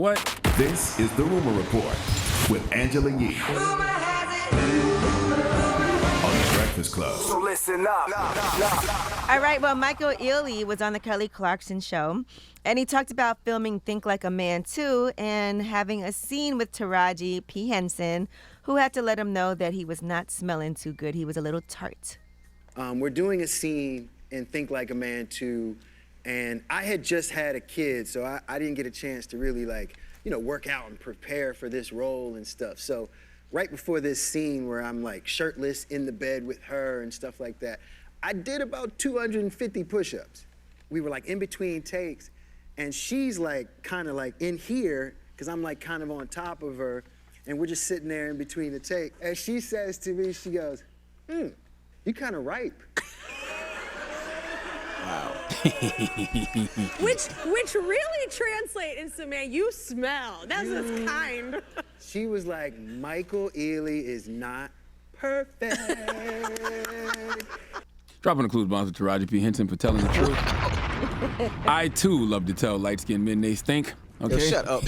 what? This is The Rumor Report with Angela Yee on The Breakfast Club. So listen up. All right, well, Michael Ealy was on the Kelly Clarkson show, and he talked about filming Think Like a Man 2 and having a scene with Taraji P. Henson, who had to let him know that he was not smelling too good. He was a little tart. We're doing a scene in Think Like a Man 2, and I had just had a kid, so I didn't get a chance to really work out and prepare for this role and stuff. So right before this scene where I'm like shirtless in the bed with her and stuff like that, I did about 250 push-ups. We were like in between takes, and she's like kind of like in here, because I'm like kind of on top of her, and we're just sitting there in between the take. And she says to me, she goes, you kind of ripe. Wow. which really translates into, man, you smell. That's just kind. She was like, Michael Ealy is not perfect. Dropping the clues bombs to Taraji P. Henson for telling the truth. I, too, love to tell light-skinned men they stink. Okay? Yo, shut up.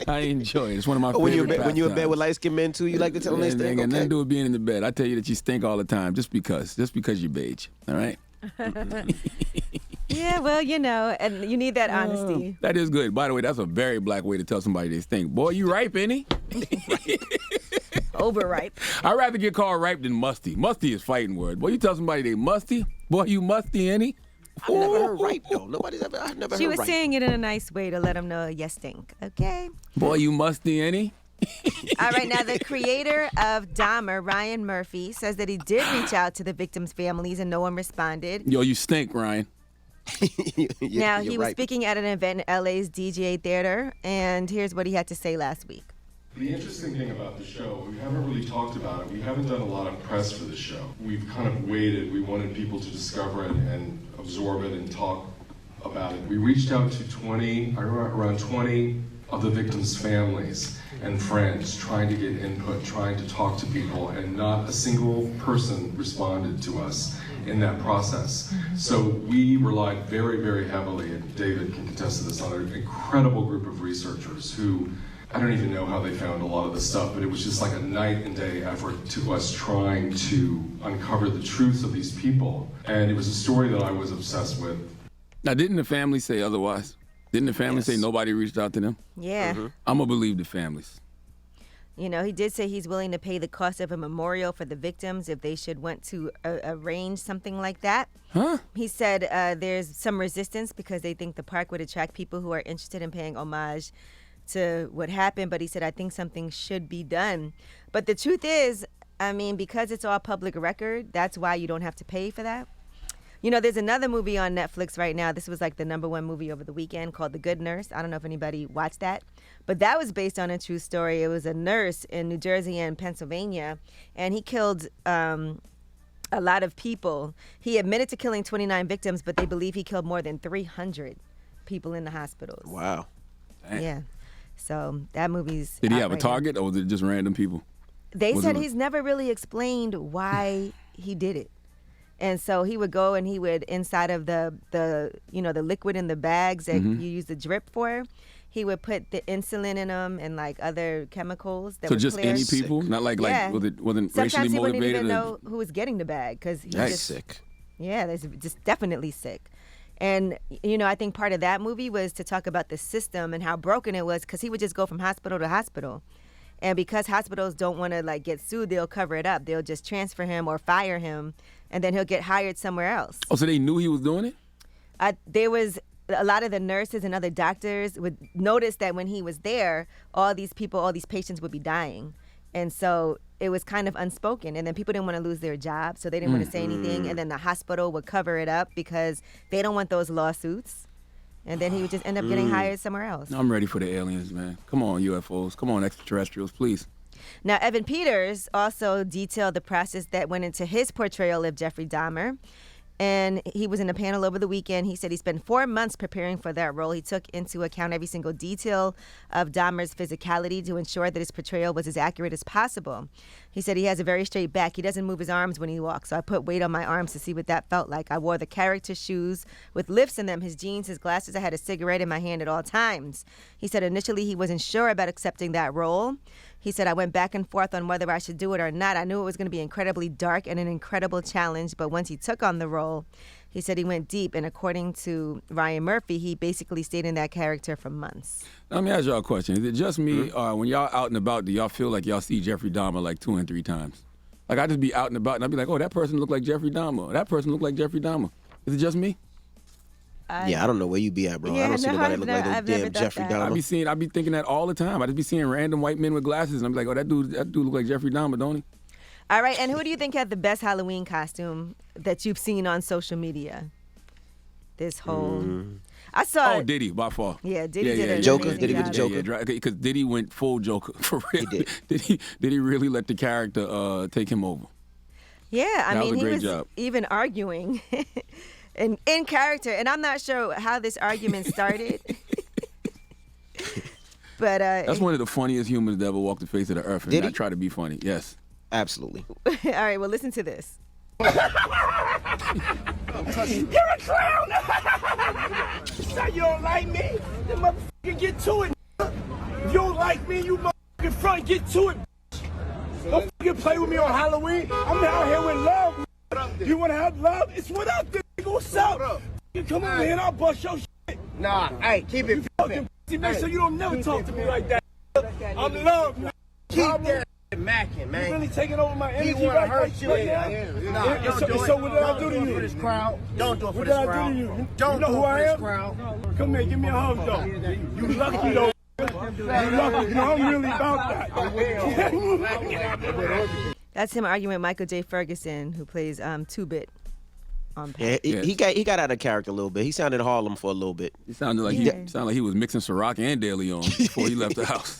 I enjoy it. It's one of my favorite When you're in bed with light-skinned men, too, you like to tell them they stink? Ain't got nothing to do with being in the bed. I tell you that you stink all the time just because you're beige. All right? Yeah, well, and you need that honesty. That is good. By the way, that's a very black way to tell somebody they stink. Boy, you ripe, ain't he? Overripe. I'd rather get called ripe than musty. Musty is fighting word. Boy, you tell somebody they musty, boy, you musty, ain't he? I've never heard ripe, though. I've never heard ripe. She was saying it in a nice way to let him know you stink, okay? Boy, you musty, ain't he? All right, now the creator of Dahmer, Ryan Murphy, says that he did reach out to the victims' families and no one responded. Yo, you stink, Ryan. Now, he was speaking at an event in LA's DGA Theater, and here's what he had to say last week. The interesting thing about the show, we haven't really talked about it. We haven't done a lot of press for the show. We've kind of waited. We wanted people to discover it and absorb it and talk about it. We reached out to around 20 of the victims' families and friends, trying to get input, trying to talk to people, and not a single person responded to us in that process. So we relied very, very heavily, and David can contest to this, on an incredible group of researchers who, I don't even know how they found a lot of the stuff, but it was just like a night and day effort to us trying to uncover the truth of these people. And it was a story that I was obsessed with. Now, didn't the family say otherwise? Didn't the family say nobody reached out to them? Yeah. I'm going to believe the families. He did say he's willing to pay the cost of a memorial for the victims if they should want to arrange something like that. Huh? He said there's some resistance because they think the park would attract people who are interested in paying homage to what happened, but he said, I think something should be done. But the truth is, because it's all public record, that's why you don't have to pay for that. There's another movie on Netflix right now. This was like the #1 movie over the weekend called The Good Nurse. I don't know if anybody watched that, but that was based on a true story. It was a nurse in New Jersey and Pennsylvania, and he killed a lot of people. He admitted to killing 29 victims, but they believe he killed more than 300 people in the hospitals. Wow. Dang. Yeah. So that movie's Did he out have a right target, or was it just random people? They said he's never really explained why he did it. And so he would go and he would, inside of the liquid in the bags that you use the drip for, he would put the insulin in them and like other chemicals that So were just clear. any people? Not like wasn't Sometimes racially he wouldn't motivated? even know who was getting the bag because That's sick. Yeah, that's just definitely sick. And, I think part of that movie was to talk about the system and how broken it was because he would just go from hospital to hospital. And because hospitals don't want to get sued, they'll cover it up. They'll just transfer him or fire him, and then he'll get hired somewhere else. Oh, so they knew he was doing it? There was a lot of the nurses and other doctors would notice that when he was there, all these patients would be dying. And so it was kind of unspoken. And then people didn't want to lose their job, so they didn't want to say anything. And then the hospital would cover it up because they don't want those lawsuits. And then he would just end up getting hired somewhere else. I'm ready for the aliens, man. Come on, UFOs. Come on, extraterrestrials, please. Now, Evan Peters also detailed the process that went into his portrayal of Jeffrey Dahmer. And he was in a panel over the weekend. He said he spent 4 months preparing for that role. He took into account every single detail of Dahmer's physicality to ensure that his portrayal was as accurate as possible. He said he has a very straight back. He doesn't move his arms when he walks, so I put weight on my arms to see what that felt like. I wore the character shoes with lifts in them, his jeans, his glasses. I had a cigarette in my hand at all times. He said initially he wasn't sure about accepting that role. He said, I went back and forth on whether I should do it or not. I knew it was going to be incredibly dark and an incredible challenge, but once he took on the role, he said he went deep, and according to Ryan Murphy, he basically stayed in that character for months. Now, let me ask y'all a question. Is it just me, when y'all out and about, do y'all feel like y'all see Jeffrey Dahmer like 2 and 3 times? Like, I just be out and about, and I be like, oh, that person looked like Jeffrey Dahmer. That person looked like Jeffrey Dahmer. Is it just me? Yeah, I don't know where you be at, bro. Yeah, I don't see no, nobody I've look never- like no I've never damn thought Jeffrey that. I be thinking that all the time. I just be seeing random white men with glasses, and I'm like, oh, that dude look like Jeffrey Dahmer, don't he? All right, and who do you think had the best Halloween costume that you've seen on social media? This whole... I saw... Oh, Diddy, by far. Yeah, Diddy did an Joker? amazing Diddy with the job. Joker? Because Diddy went full Joker, for real. He did. Diddy really let the character take him over. Yeah, I That mean, was a he great was job. even arguing in character, and I'm not sure how this argument started. But That's one of the funniest humans that ever walked the face of the earth, and Did I he? try to be funny. Yes. Absolutely. all right, well, listen to this. You're a clown! Say you don't like me? Then motherfucker get to it. If you don't like me, you motherfucking front, get to it. Don't fucking play with me on Halloween. I'm out here with love. You wanna have love? It's what up, nigga. What's up? You come over here and I'll bust your shit. Nah, hey, keep it fucking. Make sure you don't never talk to me like that. I'm love, man. Keep that macking, man. You really taking over my energy. He wanna hurt you. Nah, so what did I do to you? For this crowd. Don't do it for this crowd. Don't do it for this crowd. Come here, give me a hug, though. You lucky, though. You lucky. You know, I'm really about that. That's him arguing with Michael J. Ferguson, who plays 2-Bit on Yeah, Pat. he got out of character a little bit. He sounded Harlem for a little bit. He sounded like he was mixing Ciroc and De Leon before he left the house.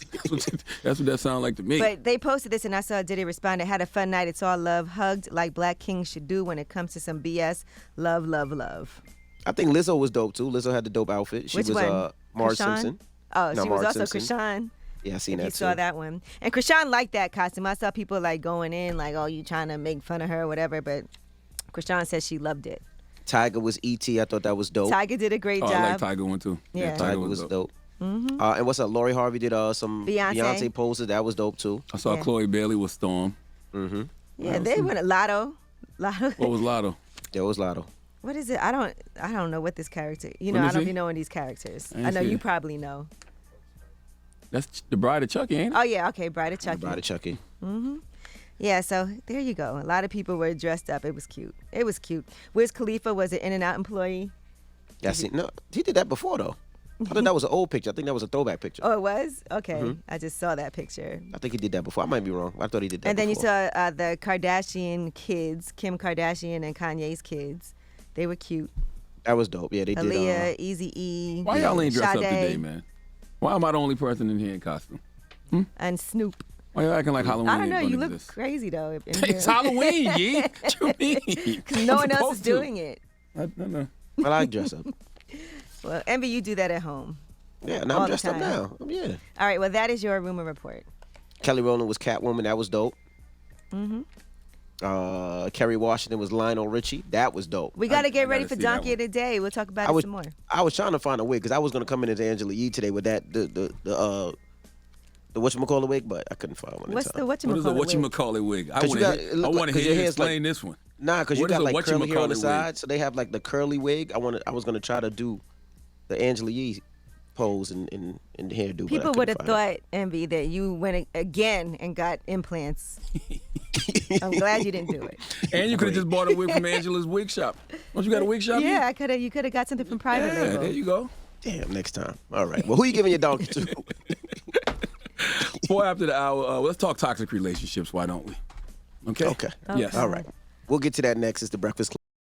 That's what that sounded like to me. But they posted this, and I saw Diddy respond. Had a fun night. It's all love. Hugged like black kings should do when it comes to some BS. Love, love, love. I think Lizzo was dope, too. Lizzo had the dope outfit. She Which was one? Marge Krishan? Simpson. Oh, No, she was Marge also Simpson. Krishan. Yeah, I seen You that, too. saw that one. And Krishan liked that costume. I saw people like going in like, oh, you trying to make fun of her or whatever. But Krishan said she loved it. Tiger was E.T. I thought that was dope. Tiger did a great Oh, job. I like Tiger one too. Yeah. Tiger was dope. And what's up? Lori Harvey did some Beyonce. Beyonce poses. That was dope, too. I saw Yeah. Chloe Bailey with Storm. Yeah, they went Lotto. What was Lotto? There was Lotto. What is it? I don't know what this character. You know, Let me I don't see. be knowing these characters. I ain't I know see you it. probably know. That's the Bride of Chucky, ain't it? Oh yeah, okay, Bride of Chucky. Bride of Chucky. Yeah, so there you go. A lot of people were dressed up. It was cute. It was cute. Wiz Khalifa was an In-N-Out employee. That's it. No, he did that before, though. I thought that was an old picture. I think that was a throwback picture. Oh, it was? Okay. I just saw that picture. I think he did that before. I might be wrong. I thought he did that And then before. you saw the Kardashian kids, Kim Kardashian and Kanye's kids. They were cute. That was dope. Yeah, they did. Aaliyah, Eazy-E, Why y'all ain't dressed up Sade, today, man? Why am I the only person in here in costume? and Snoop. Why y'all acting like Halloween I don't ain't know. gonna You look exist? crazy though. in It's here. Halloween, Yee. What you mean? 'Cause no one else is Supposed to. doing it. No. I like dress up. Well, Envy, you do that at home. Yeah, now All I'm the dressed up time. now. Yeah. All right. Well, that is your rumor report. Kelly Rowland was Catwoman. That was dope. Kerry Washington was Lionel Richie. That was dope. We got to get I ready gotta for see that Donkey of one. the Day. We'll talk about I it was some more. I was trying to find a wig because I was gonna come in as Angela Yee today with that the whatchamacallit wig, but I couldn't find one. What's in the time. What is a whatchamacallit wig? I 'Cause you want got- to look like- 'cause hear your you hair's explain this one. Nah, because you What is got a like curly hair on the whatchamacallit side, wig? so they have like the curly wig. I was gonna try to do the Angela Yee pose and hairdo. but I People couldn't would have find it. thought, Envy, that you went again and got implants. I'm glad you didn't do it. And you could have just bought a wig from Angela's wig shop. Don't you got a wig shop? Yeah, Yee? I could have. You could have got something from Private Yeah, Label. there you go. Damn, next time. All right. Well, who you giving your donkey to? Before after the hour, let's talk toxic relationships. Why don't we? Okay. Okay. Yes. All right. We'll get to that next. It's the Breakfast Club.